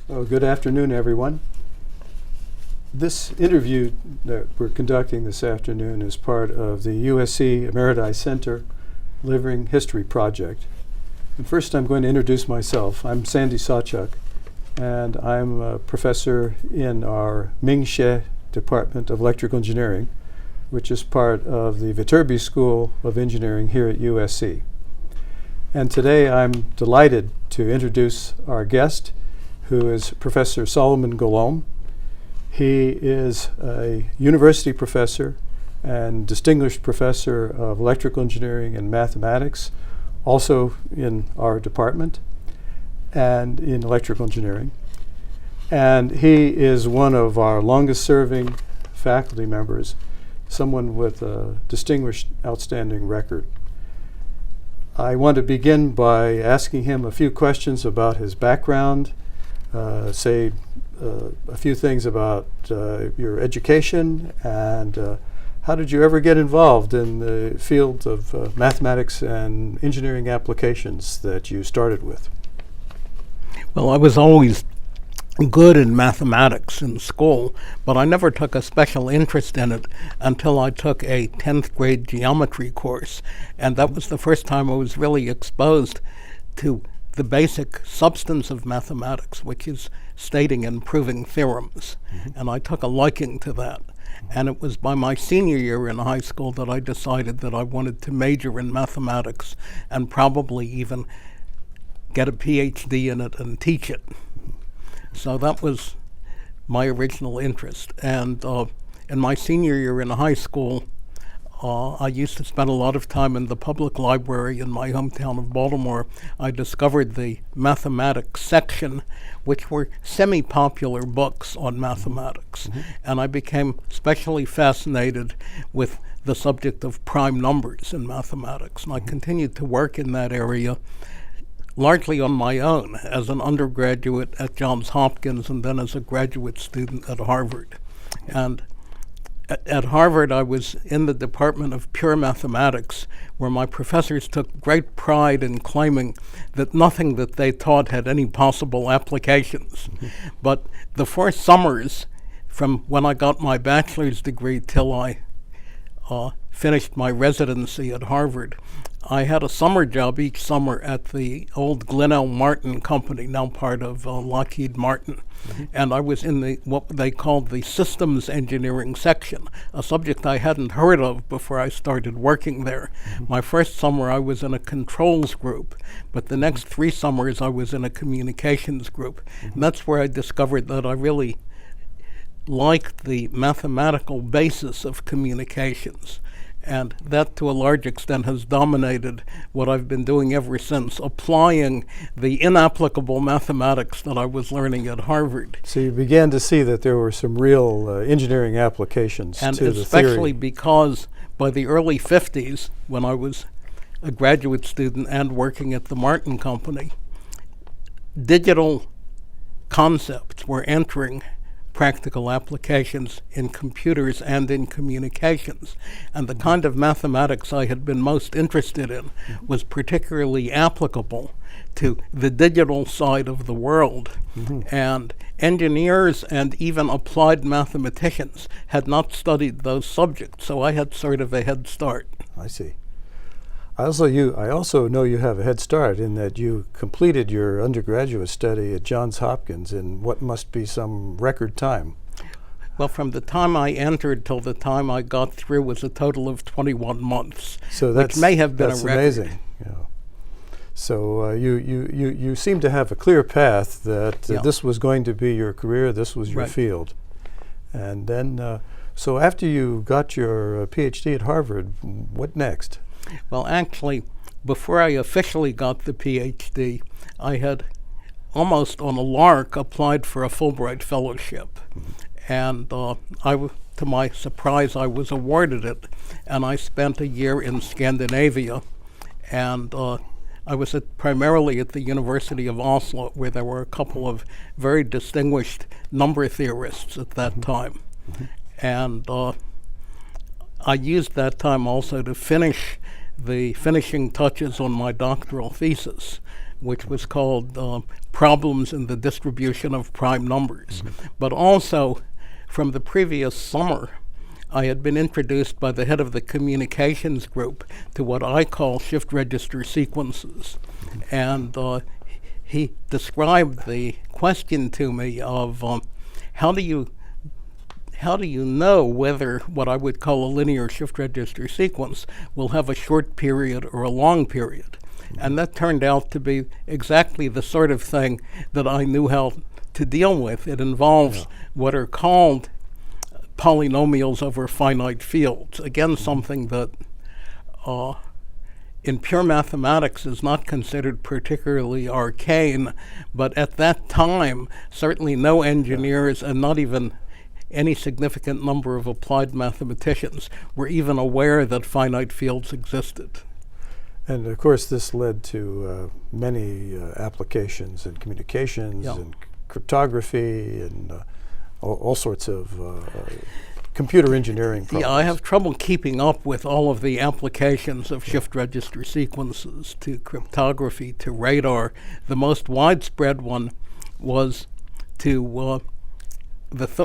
Well, good afternoon, everyone. This interview that we're conducting this afternoon is part of the USC Emeriti Center Living History Project. And first, I'm going to introduce myself. I'm Sandy Sawchuk, and I'm a professor in our Ming Hsieh Department of Electrical Engineering, which is part of the Viterbi School of Engineering here at USC. And today, I'm delighted to introduce our guest, who is Professor Solomon Golomb. He is a university professor and distinguished professor of electrical engineering and mathematics, also in our department and in electrical engineering. And he is one of our longest serving faculty members, someone with a distinguished, outstanding record. I want to begin by asking him a few questions about his background, say a few things about your education, and how did you ever get involved in the field of mathematics and engineering applications that you started with? Well, I was always good in mathematics in school, but I never took a special interest in it until I took a 10th grade geometry course, and that was the first time I was really exposed to the basic substance of mathematics, which is stating and proving theorems. And I took a liking to that. And it was by my senior year in high school that I decided that I wanted to major in mathematics and probably even get a PhD in it and teach it. So that was my original interest. And in my senior year in high school, I used to spend a lot of time in the public library in my hometown of Baltimore. I discovered the mathematics section, which were semi-popular books on mathematics. And I became especially fascinated with the subject of prime numbers in mathematics. And I continued to work in that area largely on my own as an undergraduate at Johns Hopkins and then as a graduate student at Harvard. And at Harvard, I was in the Department of Pure Mathematics, where my professors took great pride in claiming that nothing that they taught had any possible applications. But the 4 summers from when I got my bachelor's degree till I finished my residency at Harvard, I had a summer job each summer at the old Glenelg Martin company, now part of Lockheed Martin. And I was in what they called the systems engineering section, a subject I hadn't heard of before I started working there. My first summer I was in a controls group, but the next 3 summers I was in a communications group. And that's where I discovered that I really liked the mathematical basis of communications. And that, to a large extent, has dominated what I've been doing ever since, applying the inapplicable mathematics that I was learning at Harvard. So you began to see that there were some real engineering applications and to the theory. Especially because by the early 50s, when I was a graduate student and working at the Martin Company, digital concepts were entering practical applications in computers and in communications. And the kind of mathematics I had been most interested in was particularly applicable to the digital side of the world. And engineers and even applied mathematicians had not studied those subjects, so I had sort of a head start. I see. I also know you have a head start in that you completed your undergraduate study at Johns Hopkins in what must be some record time. Well, from the time I entered till the time I got through was a total of 21 months, so which may have been a record. That's amazing. Yeah. So you seem to have a clear path that this was going to be your career, this was your field. And then, so after you got your PhD at Harvard, what next? Well, actually, before I officially got the PhD, I had almost on a lark applied for a Fulbright fellowship. And to my surprise, I was awarded it. And I spent a year in Scandinavia. And I was primarily at the University of Oslo, where there were a couple of very distinguished number theorists at that time. And I used that time also to finish the finishing touches on my doctoral thesis, which was called Problems in the Distribution of Prime Numbers. But also, from the previous summer, I had been introduced by the head of the communications group to what I call shift register sequences. And he described the question to me of how do you know whether what I would call a linear shift register sequence will have a short period or a long period? And that turned out to be exactly the sort of thing that I knew how to deal with. It involves what are called polynomials over finite fields. Again, something that in pure mathematics is not considered particularly arcane, but at that time, certainly no engineers and not even any significant number of applied mathematicians were even aware that finite fields existed. And of course, this led to many applications in communications and cryptography and all sorts of computer engineering problems. Yeah, I have trouble keeping up with all of the applications of shift register sequences to cryptography, to radar. The most widespread one was to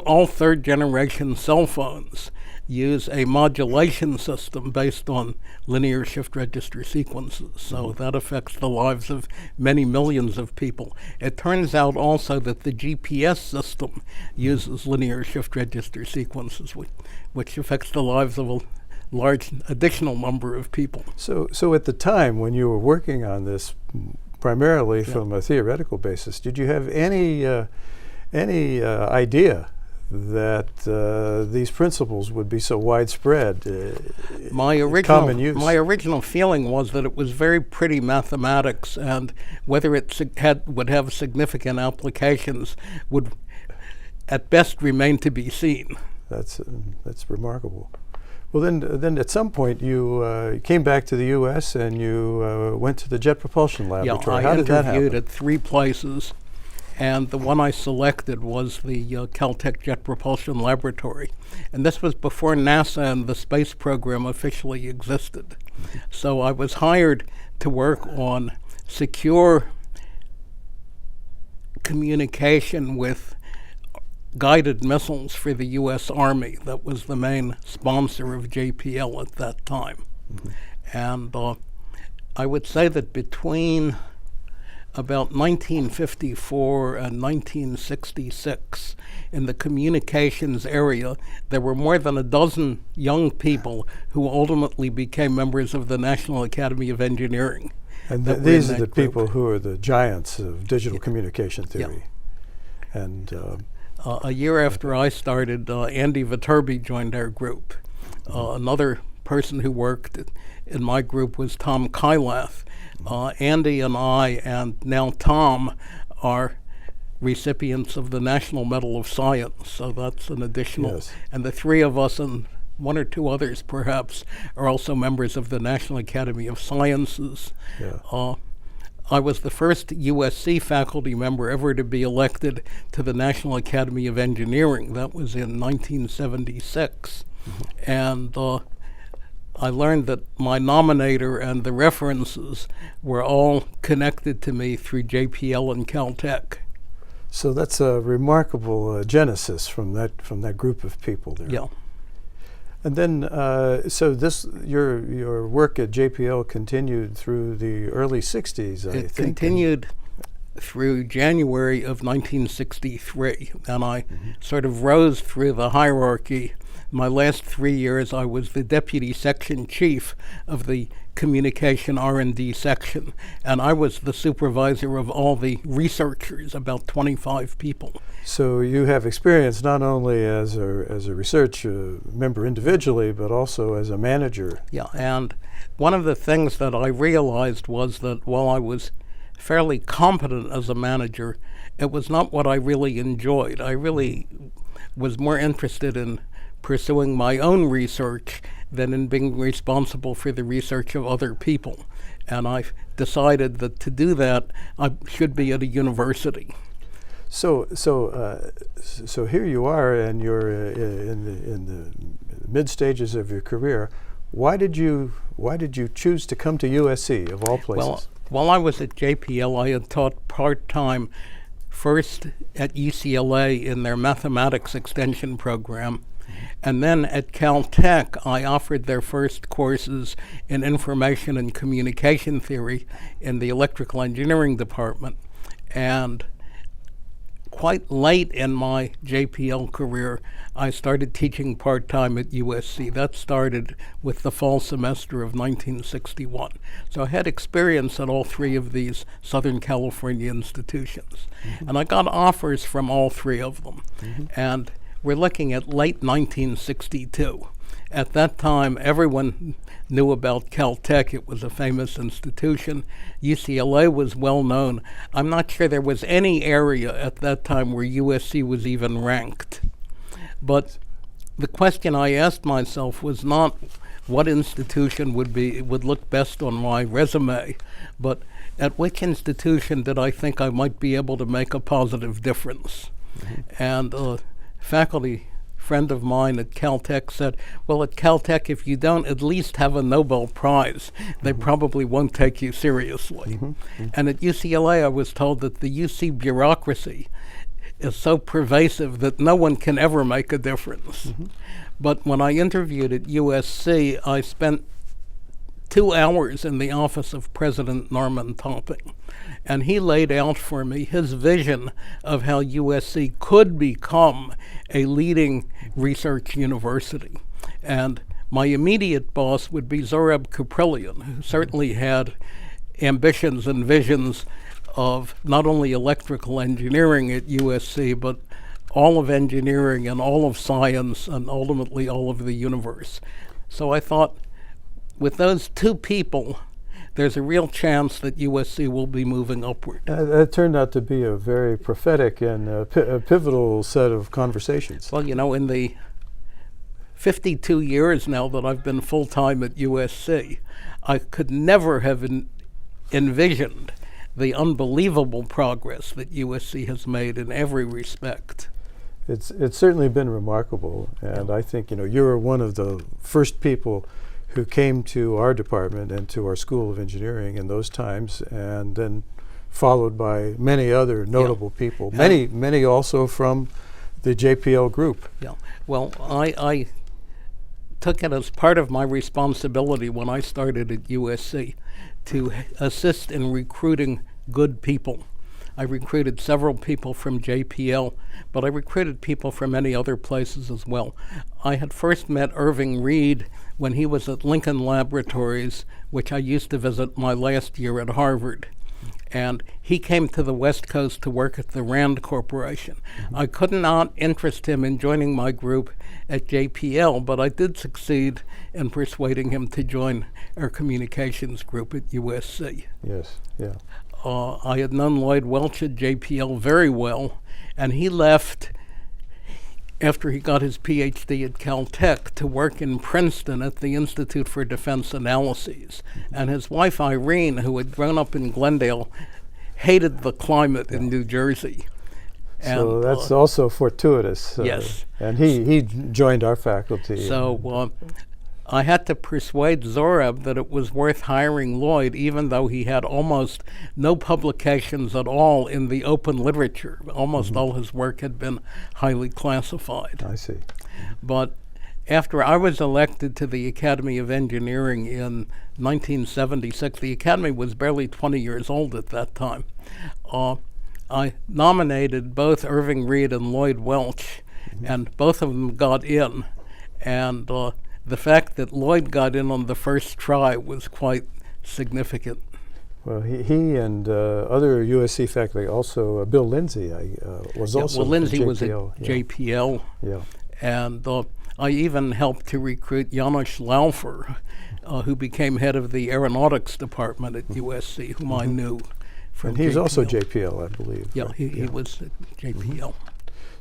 all third generation cell phones use a modulation system based on linear shift register sequences. So that affects the lives of many millions of people. It turns out also that the GPS system uses linear shift register sequences, which affects the lives of a large additional number of people. So at the time when you were working on this, primarily from a theoretical basis, did you have any idea that these principles would be so widespread, common use? My original feeling was that it was very pretty mathematics, and whether it would have significant applications would at best remain to be seen. That's remarkable. Well, then at some point you came back to the U.S. and you went to the Jet Propulsion Laboratory. How did that happen? I interviewed at 3 places. And the one I selected was the Caltech Jet Propulsion Laboratory. And this was before NASA and the space program officially existed. So I was hired to work on secure communication with guided missiles for the U.S. Army. That was the main sponsor of JPL at that time. And I would say that between about 1954 and 1966, in the communications area, there were more than a dozen young people who ultimately became members of the National Academy of Engineering. And these are the people who are the giants of digital communication theory. And a year after I started, Andy Viterbi joined our group. Another person who worked in my group was Tom Kylath. Andy and I, and now Tom, are recipients of the National Medal of Science, so that's an additional. Yes. And the 3 of us, and 1 or 2 others perhaps, are also members of the National Academy of Sciences. Yeah. I was the first USC faculty member ever to be elected to the National Academy of Engineering. That was in 1976. And I learned that my nominator and the references were all connected to me through JPL and Caltech. So that's a remarkable genesis from that group of people there. Yeah. And then, so your work at JPL continued through the early 60s, I think. It continued through January of 1963, and I sort of rose through the hierarchy. My last 3 years, I was the deputy section chief of the communication R&D section, and I was the supervisor of all the researchers, about 25 people. So you have experience not only as a research member individually, but also as a manager. Yeah, and one of the things that I realized was that while I was fairly competent as a manager, it was not what I really enjoyed. I really was more interested in pursuing my own research than in being responsible for the research of other people. And I've decided that to do that, I should be at a university. So here you are, and you're in the mid stages of your career. Why did you choose to come to USC of all places? Well, While I was at JPL, I had taught part-time first at UCLA in their mathematics extension program, and then at Caltech, I offered their first courses in information and communication theory in the electrical engineering department. And quite late in my JPL career, I started teaching part-time at USC. That started with the fall semester of 1961. So I had experience at all three of these Southern California institutions. And I got offers from all three of them. And we're looking at late 1962. At that time, everyone knew about Caltech. It was a famous institution. UCLA was well known. I'm not sure there was any area at that time where USC was even ranked. But the question I asked myself was not what institution would look best on my resume, but at which institution did I think I might be able to make a positive difference? And a faculty friend of mine at Caltech said, well, at Caltech, if you don't at least have a Nobel Prize, they probably won't take you seriously. And at UCLA, I was told that the UC bureaucracy is so pervasive that no one can ever make a difference. But when I interviewed at USC, I spent 2 hours in the office of President Norman Topping, and he laid out for me his vision of how USC could become a leading research university. And my immediate boss would be Zurab Kaprillian, who certainly had ambitions and visions of not only electrical engineering at USC, but all of engineering and all of science and ultimately all of the universe. So I thought, with those two people, there's a real chance that USC will be moving upward. That turned out to be a very prophetic and a pivotal set of conversations. Well, you know, in the 52 years now that I've been full-time at USC, I could never have envisioned the unbelievable progress that USC has made in every respect. It's certainly been remarkable, and I think you were one of the first people who came to our department and to our School of Engineering in those times, and then followed by many other notable people, many also from the JPL group. Yeah. Well, I took it as part of my responsibility when I started at USC to assist in recruiting good people. I recruited several people from JPL, but I recruited people from many other places as well. I had first met Irving Reed when he was at Lincoln Laboratories, which I used to visit my last year at Harvard. And he came to the West Coast to work at the Rand Corporation. I could not interest him in joining my group at JPL, but I did succeed in persuading him to join our communications group at USC. Yes, yeah. I had known Lloyd Welch at JPL very well, and he left after he got his PhD at Caltech to work in Princeton at the Institute for Defense Analyses. And his wife, Irene, who had grown up in Glendale, hated the climate in New Jersey. So that's also fortuitous. Yes. And he joined our faculty. So I had to persuade Zurab that it was worth hiring Lloyd, even though he had almost no publications at all in the open literature. Almost all his work had been highly classified. I see. But after I was elected to the Academy of Engineering in 1976, the Academy was barely 20 years old at that time. I nominated both Irving Reed and Lloyd Welch, and both of them got in. And the fact that Lloyd got in on the first try was quite significant. Well, he and other USC faculty, also Bill Lindsay, was also well, Lindsay at JPL. was at JPL. Yeah. And I even helped to recruit Janusz Laufer, who became head of the aeronautics department at USC, whom I knew from And he's JPL. also JPL, I believe. Yeah, he was at JPL.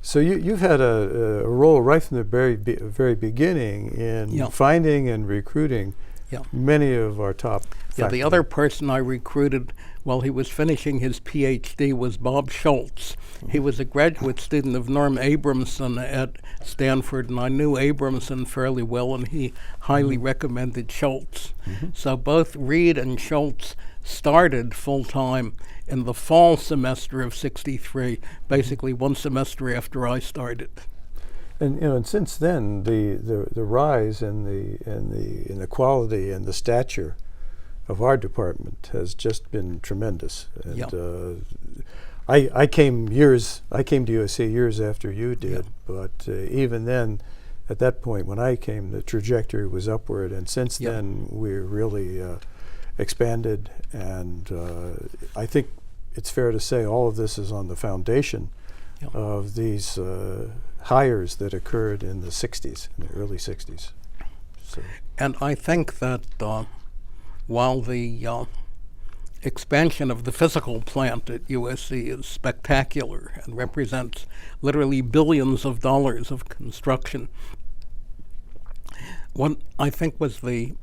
So you've had a role right from the very beginning in finding and recruiting many of our top faculty. The other person I recruited while he was finishing his PhD was Bob Schultz. He was a graduate student of Norm Abramson at Stanford, and I knew Abramson fairly well, and he highly recommended Schultz. So both Reed and Schultz started full-time in the fall semester of '63, basically one semester after I started. And since then, the rise in the quality and the stature of our department has just been tremendous. And I came to USC years after you did, but even then, at that point when I came, the trajectory was upward, and since then we're really expanded. And I think it's fair to say all of this is on the foundation of these hires that occurred in the '60s, in the early '60s. So. And I think that while the expansion of the physical plant at USC is spectacular and represents literally billions of dollars of construction, what I think was the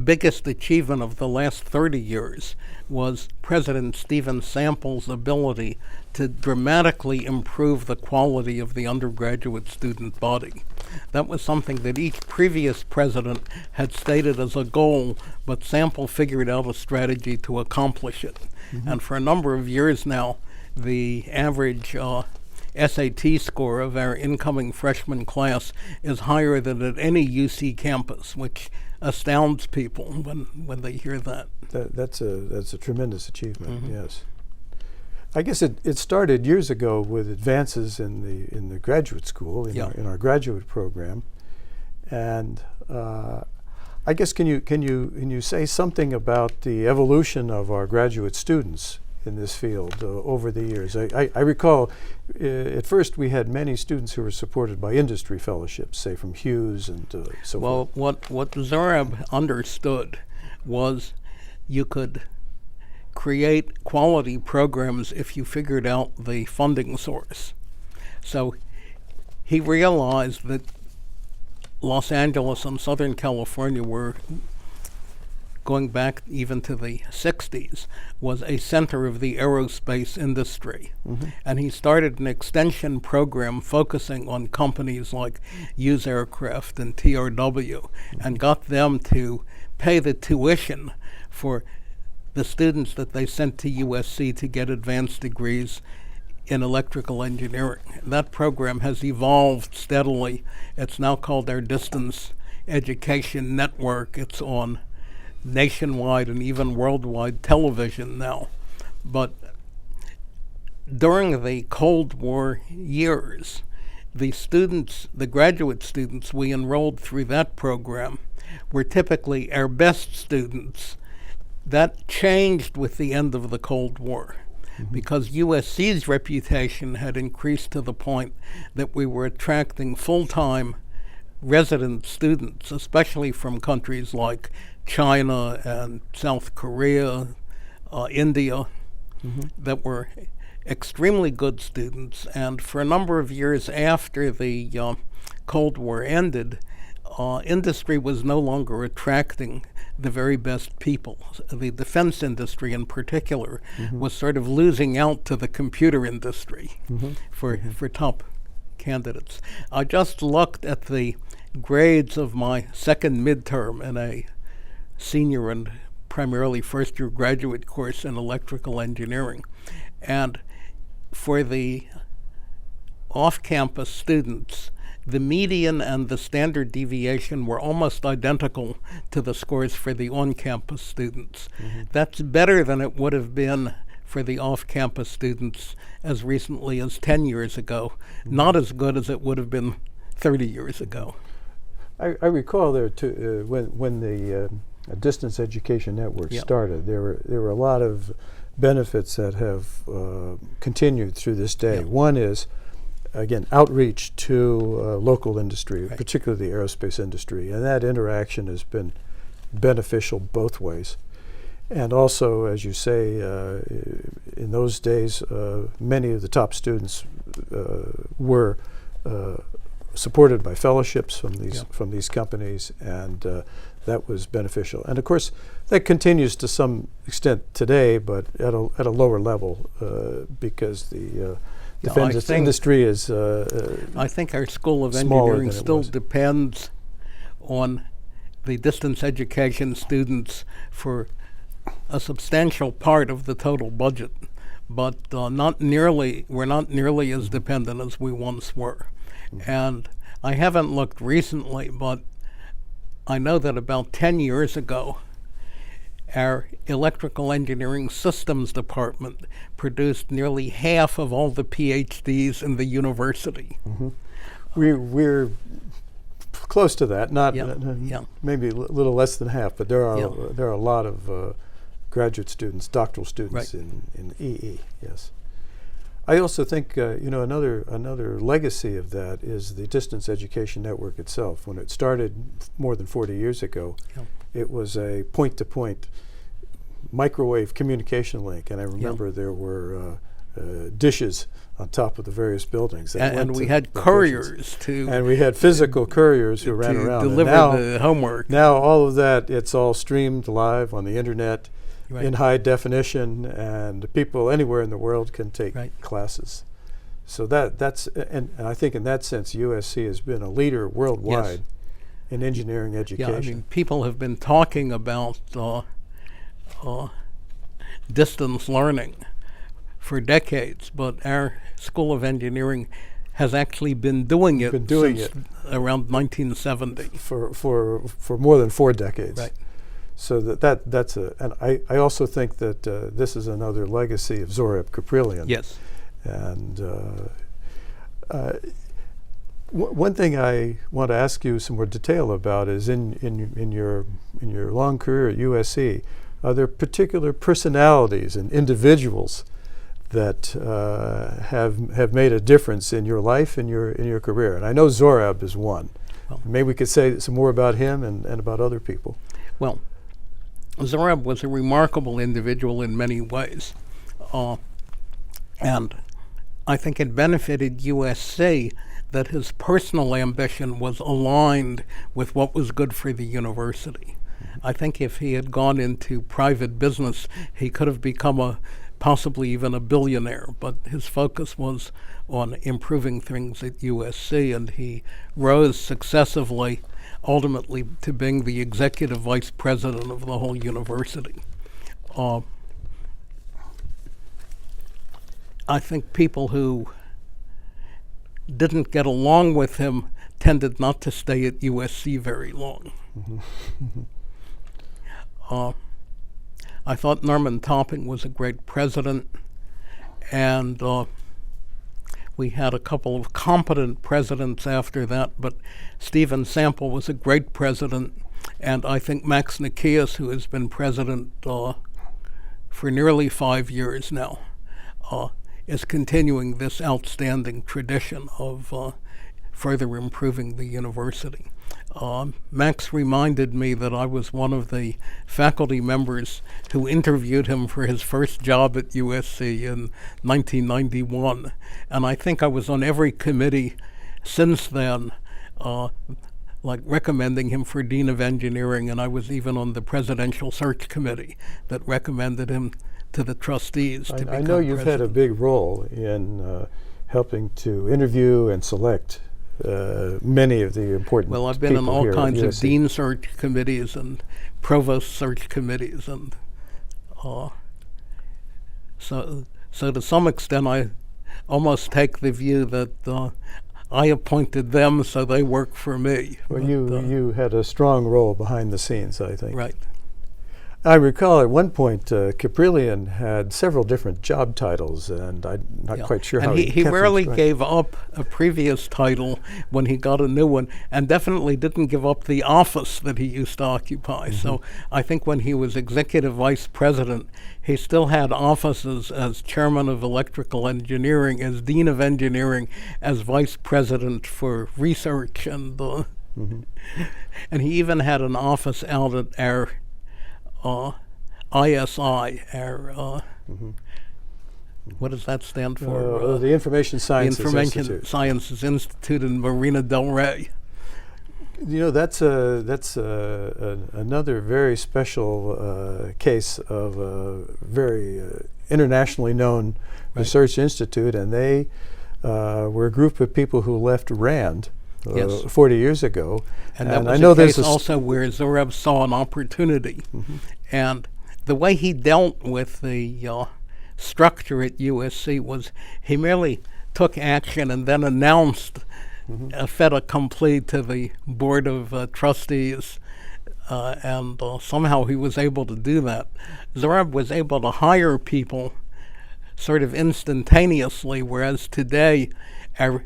biggest achievement of the last 30 years was President Stephen Sample's ability to dramatically improve the quality of the undergraduate student body. That was something that each previous president had stated as a goal, but Sample figured out a strategy to accomplish it. And for a number of years now, the average SAT score of our incoming freshman class is higher than at any UC campus, which astounds people when they hear that. That's a tremendous achievement. Yes, I guess it started years ago with advances in the graduate school, in our graduate program, and I guess can you say something about the evolution of our graduate students in this field over the years? I recall at first we had many students who were supported by industry fellowships, say from Hughes and so forth. Well, what Zorab understood was you could create quality programs if you figured out the funding source. So he realized that Los Angeles and Southern California were, going back even to the '60s, was a center of the aerospace industry. And he started an extension program focusing on companies like Hughes Aircraft and TRW, and got them to pay the tuition for the students that they sent to USC to get advanced degrees in electrical engineering. And that program has evolved steadily. It's now called our Distance Education Network. It's on nationwide and even worldwide television now. But during the Cold War years, the graduate students we enrolled through that program were typically our best students. That changed with the end of the Cold War, because USC's reputation had increased to the point that we were attracting full-time resident students, especially from countries like China and South Korea, India, that were extremely good students. And for a number of years after the Cold War ended, industry was no longer attracting the very best people. The defense industry in particular was sort of losing out to the computer industry for top candidates. I just looked at the grades of my second midterm in a senior and primarily first-year graduate course in electrical engineering. And for the off-campus students, the median and the standard deviation were almost identical to the scores for the on-campus students. That's better than it would have been for the off-campus students as recently as 10 years ago, not as good as it would have been 30 years ago. I recall there too, when the Distance Education Network started, there were a lot of benefits that have continued through this day. One is, again, outreach to local industry, particularly the aerospace industry, and that interaction has been beneficial both ways. And also, as you say, in those days, many of the top students were supported by fellowships from these companies, and that was beneficial. And of course, that continues to some extent today, but at a lower level, because the defense industry is I think our School of Engineering still depends on the distance education students for a substantial part of the total budget, but we're not nearly as dependent as we once were. And I haven't looked recently, but I know that about 10 years ago, our electrical engineering systems department produced nearly half of all the PhDs in the university. We're close to that, not Yeah. maybe a little less than half, but there are a lot of graduate students, doctoral students Right. in EE. Yes, I also think another legacy of that is the distance education network itself. When it started more than 40 years ago, it was a point-to-point microwave communication link, and I remember there were dishes on top of the various buildings. That And went we to had locations. couriers to And we had physical couriers who ran around. And deliver now, the homework. now all of that, it's all streamed live on the internet Right. in high definition, and people anywhere in the world can take Right. classes. So that's and I think in that sense, USC has been a leader worldwide in engineering education. Yeah, I mean, people have been talking about distance learning for decades, but our School of Engineering has actually been doing it since around 1970. for more than 4 decades. Right. So that's and I also think that this is another legacy of Zorab Kaprilyan. Yes. And one thing I want to ask you some more detail about is in your long career at USC, are there particular personalities and individuals that have made a difference in your life and in your career? And I know Zorab is one. Well, maybe we could say some more about him and about other people. Well, Zorab was a remarkable individual in many ways, and I think it benefited USC that his personal ambition was aligned with what was good for the university. I think if he had gone into private business, he could have become possibly even a billionaire, but his focus was on improving things at USC, and he rose successively, ultimately to being the executive vice president of the whole university. I think people who didn't get along with him tended not to stay at USC very long. I thought Norman Topping was a great president, and we had a couple of competent presidents after that, but Stephen Sample was a great president, and I think Max Nikias, who has been president for nearly 5 years now, is continuing this outstanding tradition of further improving the university. Max reminded me that I was one of the faculty members who interviewed him for his first job at USC in 1991, and I think I was on every committee since then, like recommending him for Dean of Engineering, and I was even on the Presidential Search Committee that recommended him to the trustees to become I know you've had a big role in helping to interview and select many of the important people. Well, I've been in all kinds of USC. dean search committees and provost search committees, and so to some extent I almost take the view that I appointed them, so they work for me. Well, But, you had a strong role behind the scenes, I think. right. I recall at one point Kaprilyan had several different job titles, and I'm not Yeah. quite sure and how he kept them rarely straight. gave up a previous title when he got a new one, and definitely didn't give up the office that he used to occupy. So I think when he was executive vice president, he still had offices as chairman of electrical engineering, as dean of engineering, as vice president for research, and and he even had an office out at our ISI, our what does that stand for? The Information The Sciences Information Institute. Sciences Institute in Marina del Rey. You know, that's another very special case of a very internationally known research institute, and they were a group of people who left RAND Yes. 40 years ago. And that was I know a there's case also where Zorab saw an opportunity. And the way he dealt with the structure at USC was he merely took action and then announced a fait accompli to the board of trustees, and somehow he was able to do that. Zorab was able to hire people sort of instantaneously, whereas today our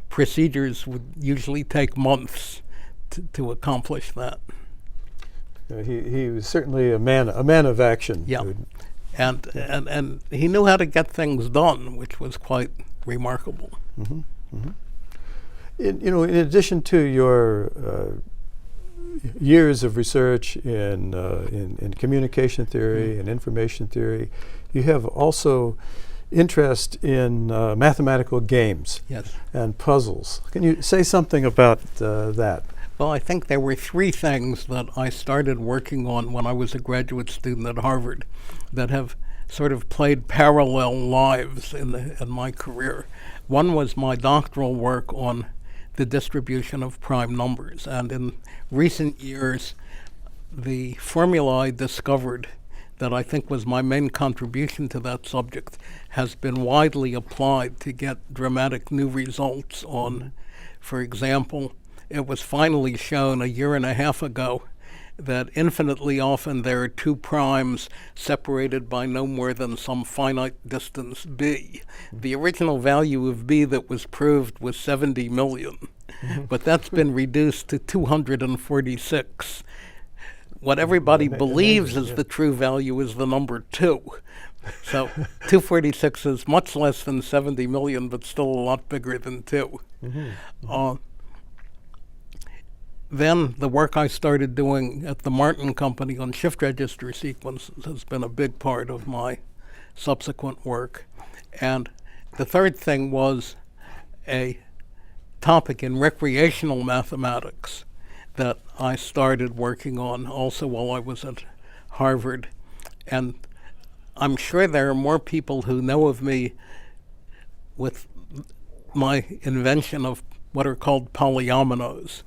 procedures would usually take months to accomplish that. He was certainly a man of action. Yeah, and he knew how to get things done, which was quite remarkable. In addition to your years of research in communication theory and information theory, you have also interest in mathematical games and puzzles. Can you say something about that? Well, I think there were three things that I started working on when I was a graduate student at Harvard that have sort of played parallel lives in my career. One was my doctoral work on the distribution of prime numbers, and in recent years, the formula I discovered that I think was my main contribution to that subject has been widely applied to get dramatic new results on, for example, it was finally shown a year and a half ago that infinitely often there are two primes separated by no more than some finite distance b. The original value of b that was proved was 70 million, but that's been reduced to 246. What everybody believes is the true value is the number 2. So 246 is much less than 70 million, but still a lot bigger than 2. Then the work I started doing at the Martin Company on shift register sequences has been a big part of my subsequent work. And the third thing was a topic in recreational mathematics that I started working on also while I was at Harvard. And I'm sure there are more people who know of me with my invention of what are called polyominoes.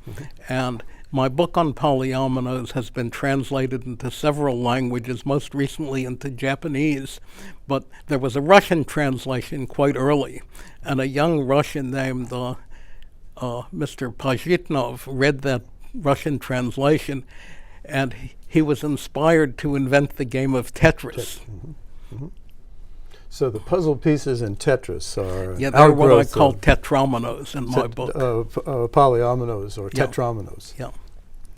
And my book on polyominoes has been translated into several languages, most recently into Japanese, but there was a Russian translation quite early, and a young Russian named Mr. Pajitnov read that Russian translation, and he was inspired to invent the game of Tetris. So the puzzle pieces in Tetris are they're what I call tetrominoes in my book. Polyominoes or tetrominoes. Yeah.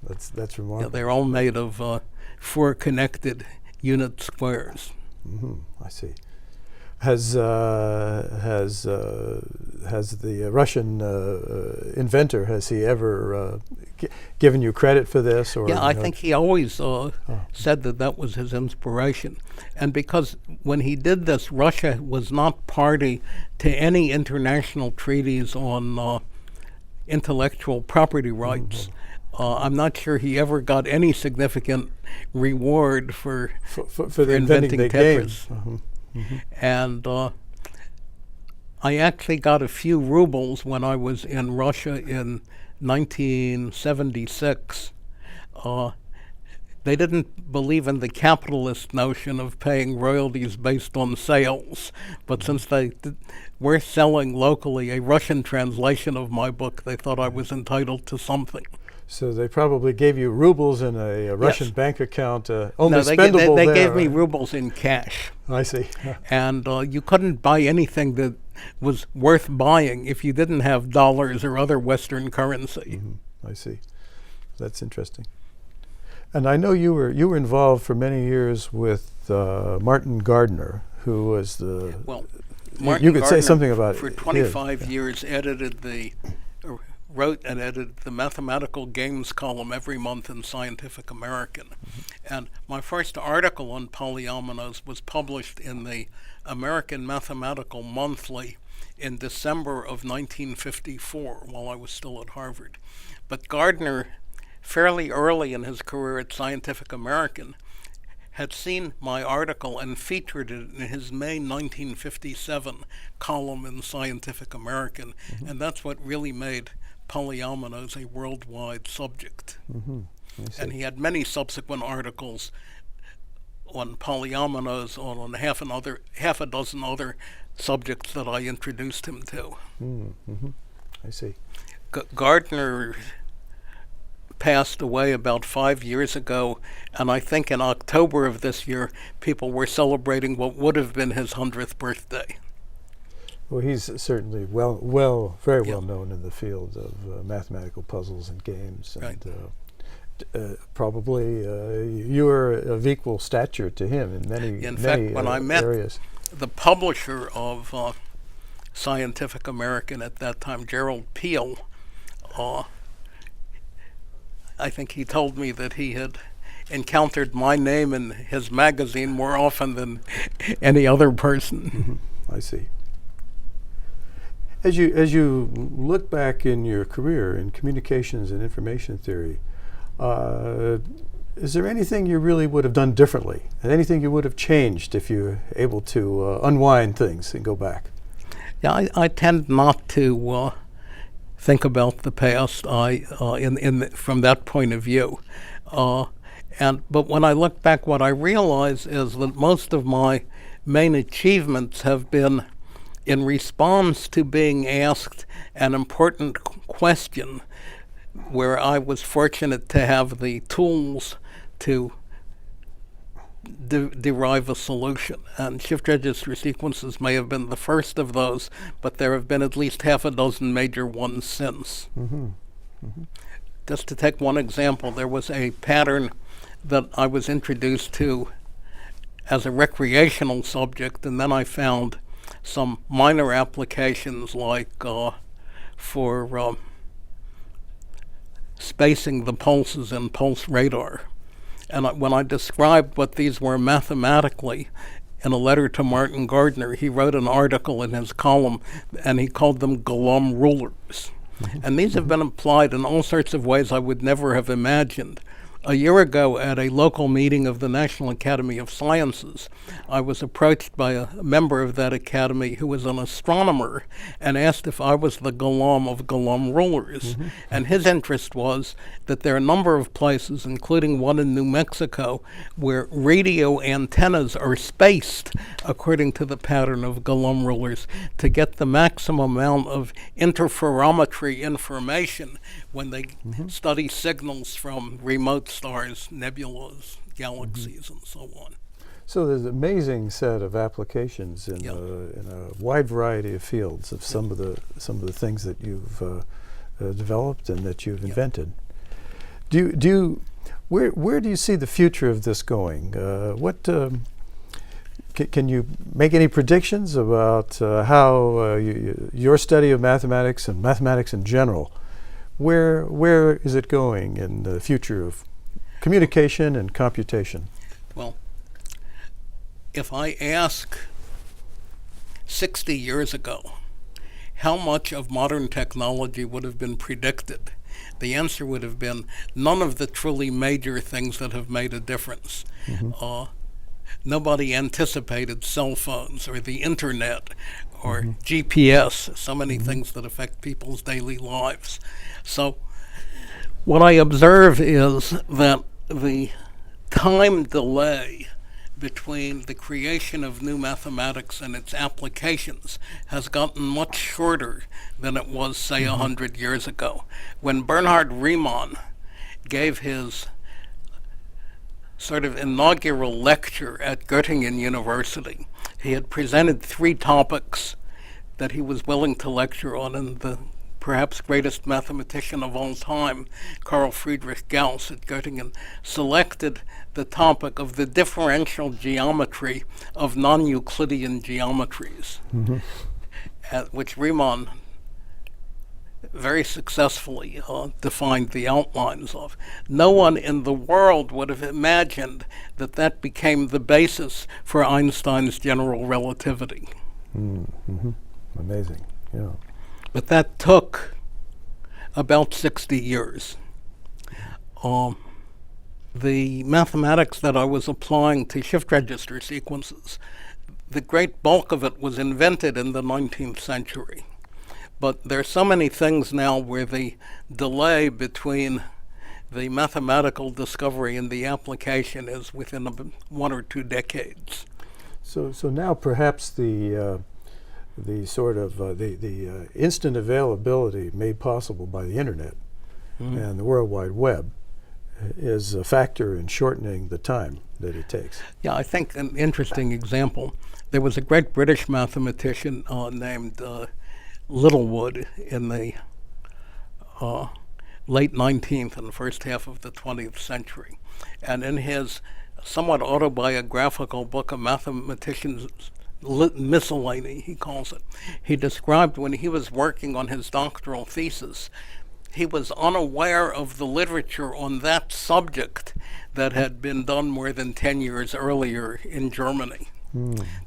That's remarkable. Yeah, they're all made of 4 connected unit squares. I see. Has the Russian inventor, has he ever given you credit for this? Or, I think he always said that was his inspiration. And because when he did this, Russia was not party to any international treaties on intellectual property rights. I'm not sure he ever got any significant reward for inventing the Tetris. Game. And I actually got a few rubles when I was in Russia in 1976. They didn't believe in the capitalist notion of paying royalties based on sales, but since they were selling locally a Russian translation of my book, they thought I was entitled to something. So they probably gave you rubles in a Russian bank account, only they spendable they there. gave me rubles in cash. I see. And you couldn't buy anything that was worth buying if you didn't have dollars or other Western currency. I see. That's interesting. And I know you were involved for many years with Martin Gardner, who was the... Well, Martin you could Gardner say something about for 25 years wrote and edited the mathematical games column every month in Scientific American. And my first article on polyominoes was published in the American Mathematical Monthly in December of 1954 while I was still at Harvard. But Gardner, fairly early in his career at Scientific American, had seen my article and featured it in his May 1957 column in Scientific American, and that's what really made polyominoes a worldwide subject. And he had many subsequent articles on polyominoes, on half a dozen other subjects that I introduced him to. I see. Gardner passed away about 5 years ago, and I think in October of this year, people were celebrating what would have been his 100th birthday. Well, he's certainly very well known in the field of mathematical puzzles and games, and probably you were of equal stature to him in many In fact, when I met areas. the publisher of Scientific American at that time, Gerald Peel, I think he told me that he had encountered my name in his magazine more often than any other person. I see. As you look back in your career in communications and information theory, is there anything you really would have done differently? And anything you would have changed if you were able to unwind things and go back? Yeah, I tend not to think about the past from that point of view. But when I look back, what I realize is that most of my main achievements have been in response to being asked an important question where I was fortunate to have the tools to derive a solution. And shift register sequences may have been the first of those, but there have been at least half a dozen major ones since. Just to take one example, there was a pattern that I was introduced to as a recreational subject, and then I found some minor applications like for spacing the pulses in pulse radar. And when I described what these were mathematically in a letter to Martin Gardner, he wrote an article in his column and he called them Golomb Rulers. And these have been applied in all sorts of ways I would never have imagined. A year ago, at a local meeting of the National Academy of Sciences, I was approached by a member of that academy who was an astronomer and asked if I was the Golomb of Golomb Rulers. And his interest was that there are a number of places, including one in New Mexico, where radio antennas are spaced according to the pattern of Golomb Rulers to get the maximum amount of interferometry information when they study signals from remote stars, nebulas, galaxies, and so on. So there's an amazing set of applications in a wide variety of fields of some of the things that you've developed and that you've invented. Where do you see the future of this going? Can you make any predictions about how your study of mathematics and mathematics in general? Where is it going in the future of communication and computation? Well, if I ask 60 years ago how much of modern technology would have been predicted, the answer would have been none of the truly major things that have made a difference. Nobody anticipated cell phones or the internet or GPS, so many things that affect people's daily lives. So what I observe is that the time delay between the creation of new mathematics and its applications has gotten much shorter than it was, say, 100 years ago. When Bernhard Riemann gave his sort of inaugural lecture at Göttingen University, he had presented 3 topics that he was willing to lecture on, and the perhaps greatest mathematician of all time, Carl Friedrich Gauss at Göttingen, selected the topic of the differential geometry of non-Euclidean geometries, which Riemann very successfully defined the outlines of. No one in the world would have imagined that that became the basis for Einstein's general relativity. Amazing, yeah. But that took about 60 years. The mathematics that I was applying to shift register sequences, the great bulk of it was invented in the 19th century. But there are so many things now where the delay between the mathematical discovery and the application is within 1 or 2 decades. So now perhaps the sort of the instant availability made possible by the internet and the World Wide Web is a factor in shortening the time that it takes. Yeah, I think an interesting example. There was a great British mathematician named Littlewood in the late 19th and first half of the 20th century. And in his somewhat autobiographical book, A Mathematician's Miscellany, he calls it, he described when he was working on his doctoral thesis, he was unaware of the literature on that subject that had been done more than 10 years earlier in Germany.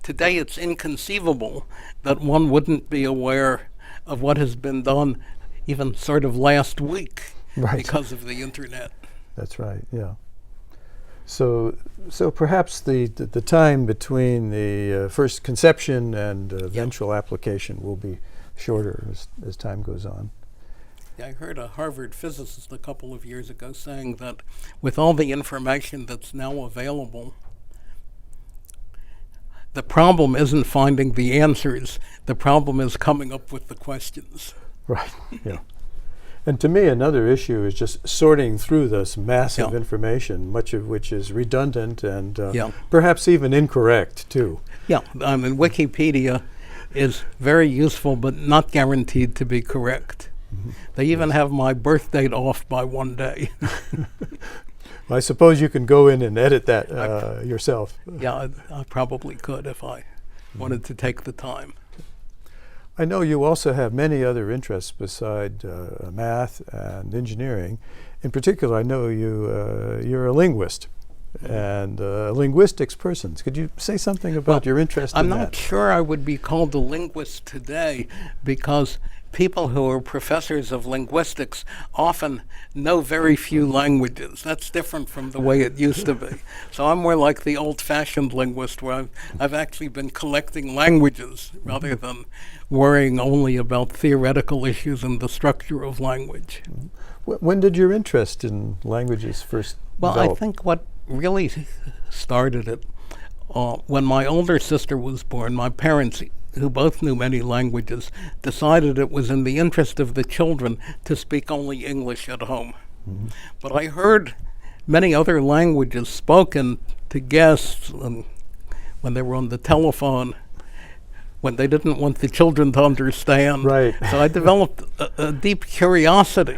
Today it's inconceivable that one wouldn't be aware of what has been done even sort of last week because of the internet. That's right, yeah. So perhaps the time between the first conception and eventual application will be shorter as time goes on. I heard a Harvard physicist a couple of years ago saying that with all the information that's now available, the problem isn't finding the answers. The problem is coming up with the questions. Right, yeah. And to me, another issue is just sorting through this massive information, much of which is redundant and perhaps even incorrect, too. Yeah, I mean, Wikipedia is very useful, but not guaranteed to be correct. They even have my birth date off by 1 day. I suppose you can go in and edit that yourself. Yeah, I probably could if I wanted to take the time. I know you also have many other interests beside math and engineering. In particular, I know you're a linguist and a linguistics person. Could you say something about your interest in that? I'm not sure I would be called a linguist today because people who are professors of linguistics often know very few languages. That's different from the way it used to be. So I'm more like the old-fashioned linguist where I've actually been collecting languages rather than worrying only about theoretical issues and the structure of language. When did your interest in languages first develop? I think what really started it when my older sister was born, my parents, who both knew many languages, decided it was in the interest of the children to speak only English at home. But I heard many other languages spoken to guests when they were on the telephone, when they didn't want the children to understand. Right. So I developed a deep curiosity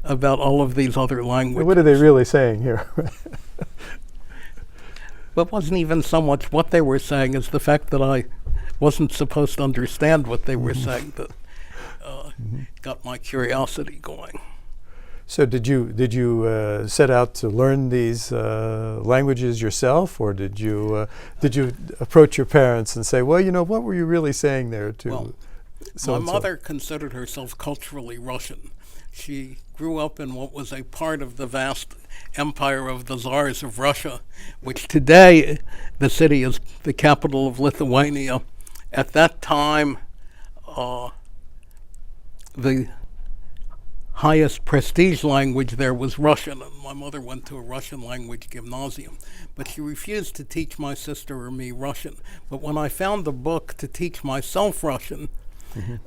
about all of these other languages. What are they really saying here? It wasn't even so much what they were saying as the fact that I wasn't supposed to understand what they were saying that got my curiosity going. So did you set out to learn these languages yourself, or did you approach your parents and say, well, you know, what were you really saying there to? Well, my mother considered herself culturally Russian. She grew up in what was a part of the vast empire of the Tsars of Russia, which today the city is the capital of Lithuania. At that time, the highest prestige language there was Russian, and my mother went to a Russian language gymnasium. But she refused to teach my sister or me Russian. But when I found a book to teach myself Russian,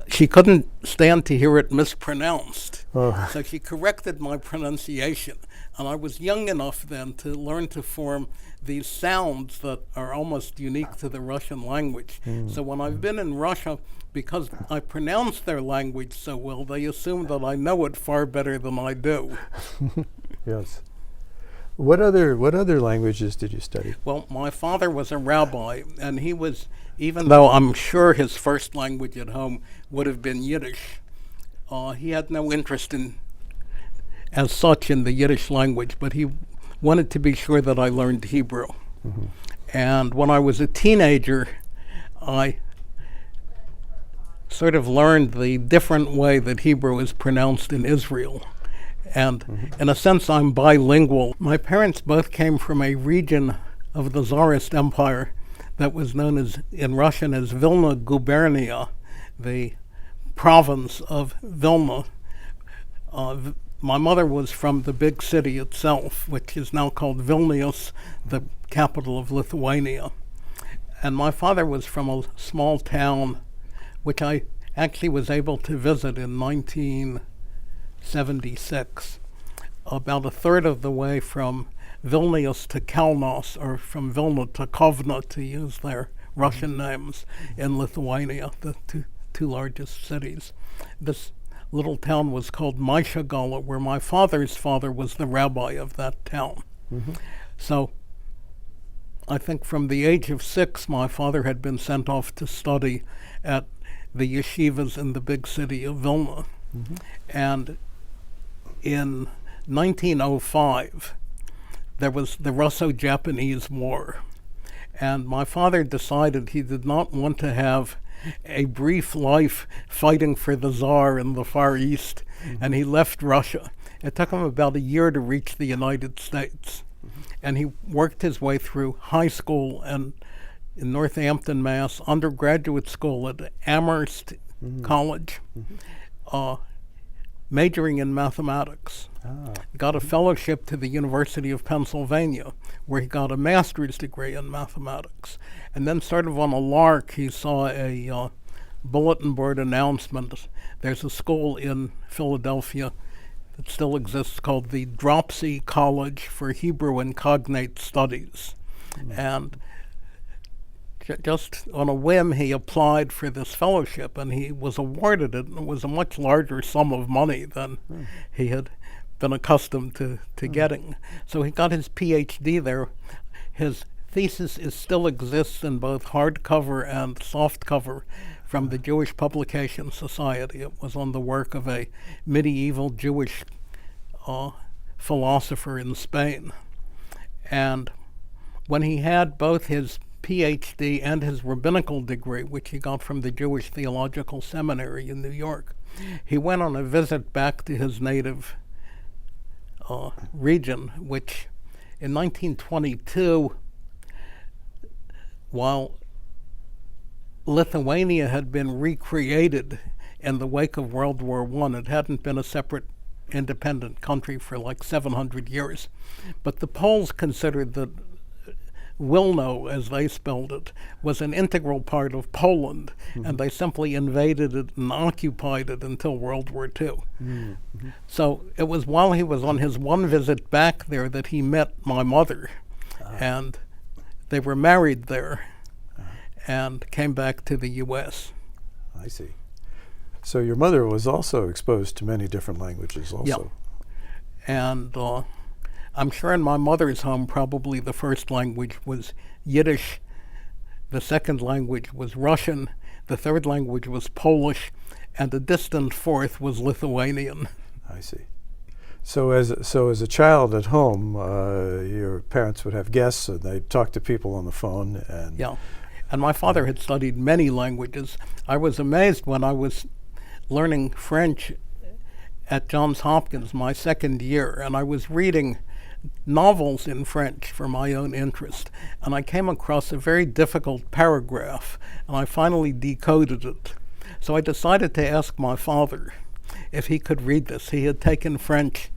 she couldn't stand to hear it mispronounced. So she corrected my pronunciation. And I was young enough then to learn to form these sounds that are almost unique to the Russian language. So when I've been in Russia, because I pronounce their language so well, they assume that I know it far better than I do. Yes. What other languages did you study? Well, my father was a rabbi, and he was, even though I'm sure his first language at home would have been Yiddish, he had no interest as such in the Yiddish language, but he wanted to be sure that I learned Hebrew. And when I was a teenager, I sort of learned the different way that Hebrew is pronounced in Israel. And in a sense, I'm bilingual. My parents both came from a region of the Tsarist Empire that was known as, in Russian, as Vilna Gubernia, the province of Vilna. my mother was from the big city itself, which is now called Vilnius, the capital of Lithuania. And my father was from a small town, which I actually was able to visit in 1976, about a third of the way from Vilnius to Kaunas, or from Vilna to Kovna, to use their Russian names, in Lithuania, the two largest cities. This little town was called Maišiagala, where my father's father was the rabbi of that town. Mm-hmm. So I think from the age of 6, my father had been sent off to study at the yeshivas in the big city of Vilna. Mm-hmm. And in 1905, there was the Russo-Japanese War. And my father decided he did not want to have a brief life fighting for the Tsar in the Far East, and he left Russia. It took him about a year to reach the United States. And he worked his way through high school and in Northampton, Mass., undergraduate school at Amherst College, majoring in mathematics. Got a fellowship to the University of Pennsylvania, where he got a master's degree in mathematics. And then sort of on a lark, he saw a bulletin board announcement. There's a school in Philadelphia that still exists called the Dropsy College for Hebrew and Cognate Studies. And just on a whim, he applied for this fellowship, and he was awarded it. It was a much larger sum of money than he had been accustomed to getting. So he got his PhD there. His thesis still exists in both hardcover and softcover from the Jewish Publication Society. It was on the work of a medieval Jewish philosopher in Spain. And when he had both his PhD and his rabbinical degree, which he got from the Jewish Theological Seminary in New York, he went on a visit back to his native region, which in 1922, while Lithuania had been recreated in the wake of World War I, it hadn't been a separate independent country for like 700 years. But the Poles considered that Wilno, as they spelled it, was an integral part of Poland, and they simply invaded it and occupied it until World War II. So it was while he was on his one visit back there that he met my mother, and they were married there and came back to the U.S. I see. So your mother was also exposed to many different languages also. Yeah. And I'm sure in my mother's home, probably the first language was Yiddish, the second language was Russian, the third language was Polish, and a distant fourth was Lithuanian. I see. So as a child at home, your parents would have guests, and they'd talk to people on the phone. And yeah. And my father had studied many languages. I was amazed when I was learning French at Johns Hopkins my second year, and I was reading novels in French for my own interest, and I came across a very difficult paragraph, and I finally decoded it. So I decided to ask my father if he could read this. He had taken French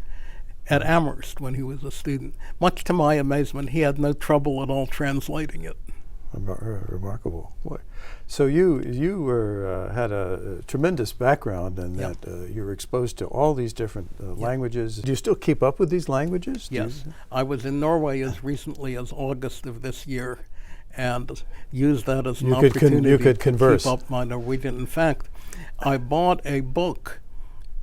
at Amherst when he was a student. Much to my amazement, he had no trouble at all translating it. Remarkable. Boy. So you were had a tremendous background in that you were exposed to all these different languages. Do you still keep up with these languages? Yes. I was in Norway as recently as August of this year and used that as an opportunity to keep up my Norwegian. In fact, I bought a book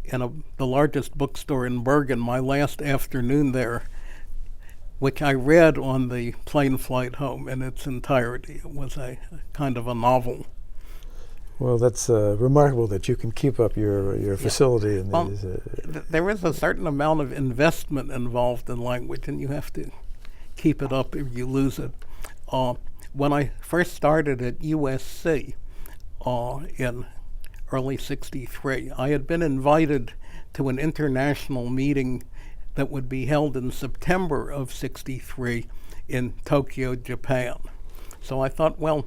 in the largest bookstore in Bergen my last afternoon there, which I read on the plane flight home in its entirety. It was a kind of a novel. Well, that's remarkable that you can keep up your facility. In well, these, there is a certain amount of investment involved in language, and you have to keep it up or you lose it. When I first started at USC in early '63, I had been invited to an international meeting that would be held in September of '63 in Tokyo, Japan. So I thought, well,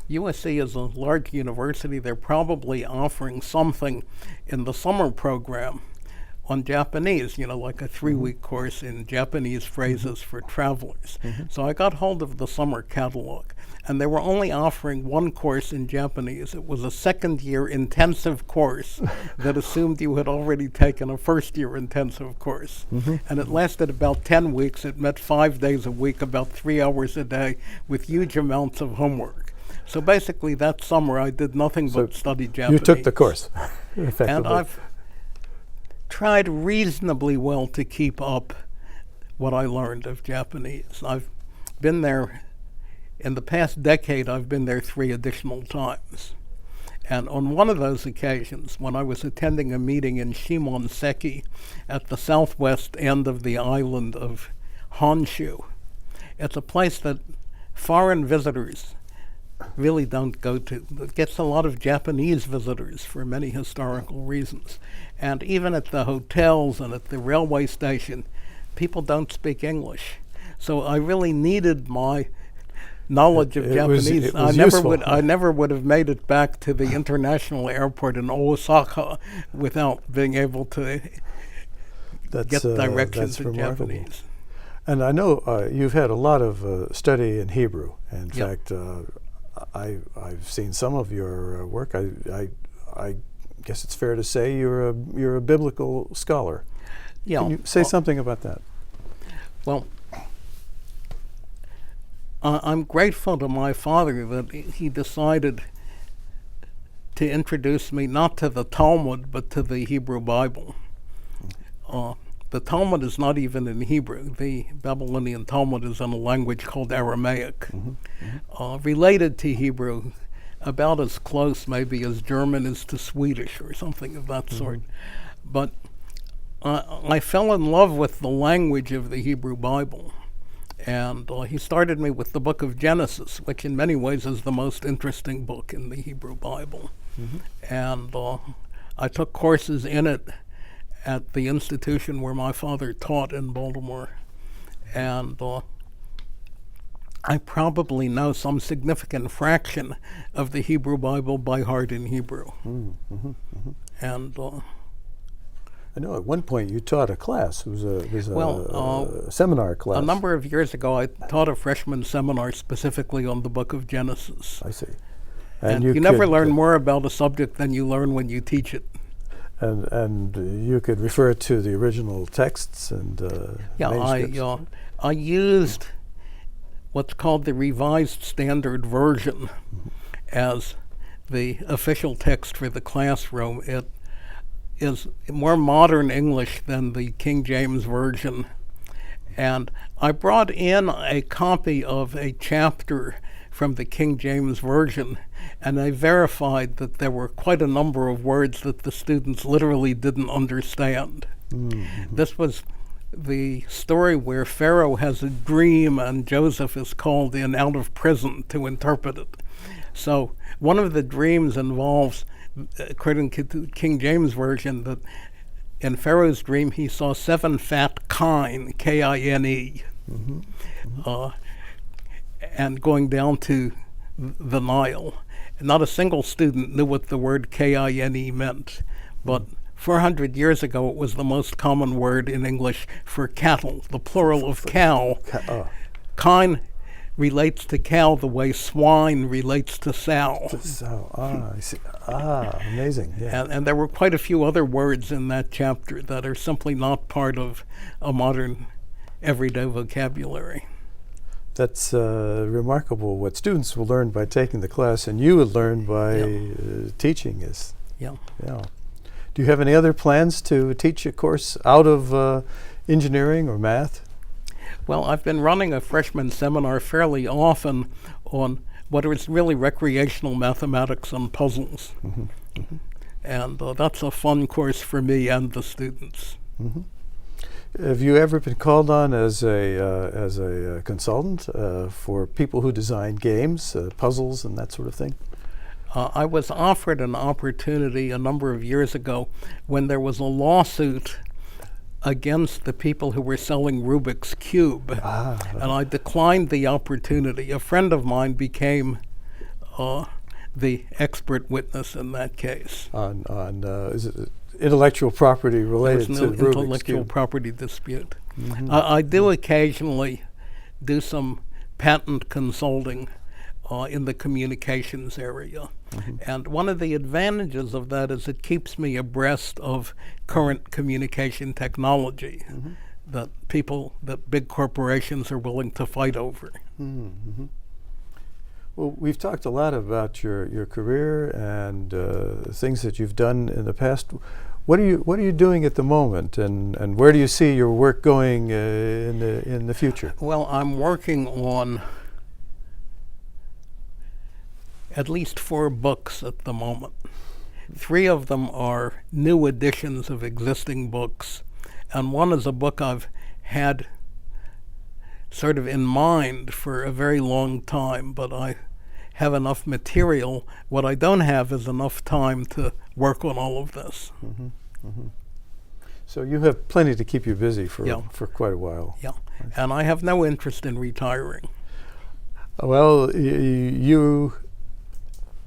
USC is a large university. They're probably offering something in the summer program on Japanese, like a 3-week course in Japanese phrases for travelers. So I got hold of the summer catalog, and they were only offering one course in Japanese. It was a second-year intensive course that assumed you had already taken a first-year intensive course. And it lasted about 10 weeks. It met 5 days a week, about 3 hours a day, with huge amounts of homework. So basically that summer I did nothing but study Japanese. You took the course, effectively. And I've tried reasonably well to keep up what I learned of Japanese. I've been there, in the past decade, I've been there 3 additional times. And on one of those occasions, when I was attending a meeting in Shimonoseki at the southwest end of the island of Honshu, it's a place that foreign visitors really don't go to. It gets a lot of Japanese visitors for many historical reasons. And even at the hotels and at the railway station, people don't speak English. So I really needed my knowledge of Japanese. It was useful. I never would have made it back to the international airport in Osaka without being able to get directions in Japanese. And I know you've had a lot of study in Hebrew. In fact, I've seen some of your work. I guess it's fair to say you're a biblical scholar. Yeah. Can you say something about that? Well, I'm grateful to my father that he decided to introduce me not to the Talmud but to the Hebrew Bible. The Talmud is not even in Hebrew. The Babylonian Talmud is in a language called Aramaic, related to Hebrew, about as close maybe as German is to Swedish or something of that sort. But I fell in love with the language of the Hebrew Bible. And he started me with the book of Genesis, which in many ways is the most interesting book in the Hebrew Bible. And I took courses in it at the institution where my father taught in Baltimore. And I probably know some significant fraction of the Hebrew Bible by heart in Hebrew. And I know at one point you taught a class. It was a seminar class. A number of years ago, I taught a freshman seminar specifically on the book of Genesis. I see. And you never learn more about a subject than you learn when you teach it. And you could refer to the original texts and manuscripts. I used what's called the Revised Standard Version as the official text for the classroom. It is more modern English than the King James Version. And I brought in a copy of a chapter from the King James Version, and I verified that there were quite a number of words that the students literally didn't understand. This was the story where Pharaoh has a dream and Joseph is called in out of prison to interpret it. So one of the dreams involves, according to the King James Version, that in Pharaoh's dream he saw 7 fat kine, K-I-N-E, and going down to the Nile. And not a single student knew what the word K-I-N-E meant, but 400 years ago it was the most common word in English for cattle, the plural of cow. Kine relates to cow the way swine relates to sow. I see. Amazing. Yeah. And there were quite a few other words in that chapter that are simply not part of a modern everyday vocabulary. That's remarkable what students will learn by taking the class, and you would learn by teaching is. Yeah. Do you have any other plans to teach a course out of engineering or math? Well, I've been running a freshman seminar fairly often on what is really recreational mathematics and puzzles. And that's a fun course for me and the students. Have you ever been called on as a consultant for people who design games, puzzles, and that sort of thing? I was offered an opportunity a number of years ago when there was a lawsuit against the people who were selling Rubik's Cube, and I declined the opportunity. A friend of mine became the expert witness in that case. Is intellectual property There related was to no the Rubik's intellectual Cube. property dispute. Mhm. I do occasionally do some patent consulting in the communications area. And one of the advantages of that is it keeps me abreast of current communication technology that big corporations are willing to fight over. Mhm. Well, we've talked a lot about your career and things that you've done in the past. What are you doing at the moment, and where do you see your work going in the future? Well, I'm working on at least 4 books at the moment. 3 of them are new editions of existing books, and one is a book I've had sort of in mind for a very long time, but I have enough material. What I don't have is enough time to work on all of this. So you have plenty to keep you busy for Yeah. for quite a while. Yeah, and I have no interest in retiring. Well,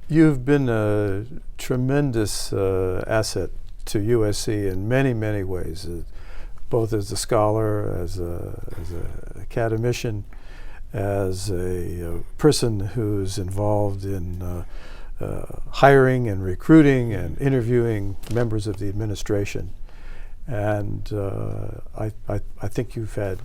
you've been a tremendous asset to USC in many, many ways, both as a scholar, as a academician, as a person who's involved in hiring and recruiting and interviewing members of the administration. And I think you've had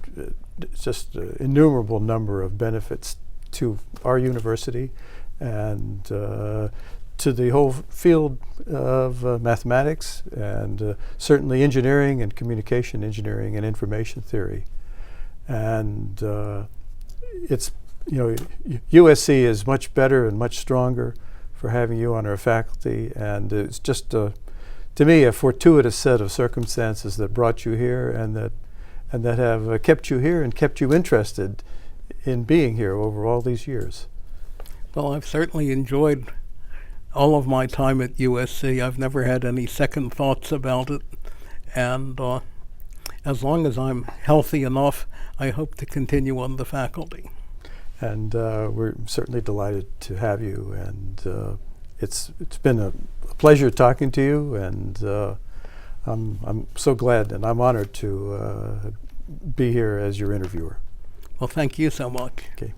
just an innumerable number of benefits to our university and to the whole field of mathematics and certainly engineering and communication engineering and information theory. And it's, USC is much better and much stronger for having you on our faculty, and it's just to me a fortuitous set of circumstances that brought you here and that have kept you here and kept you interested in being here over all these years. Well, I've certainly enjoyed all of my time at USC. I've never had any second thoughts about it, and as long as I'm healthy enough, I hope to continue on the faculty. And we're certainly delighted to have you, and it's been a pleasure talking to you, and I'm so glad and I'm honored to be here as your interviewer. Well, thank you so much. Okay.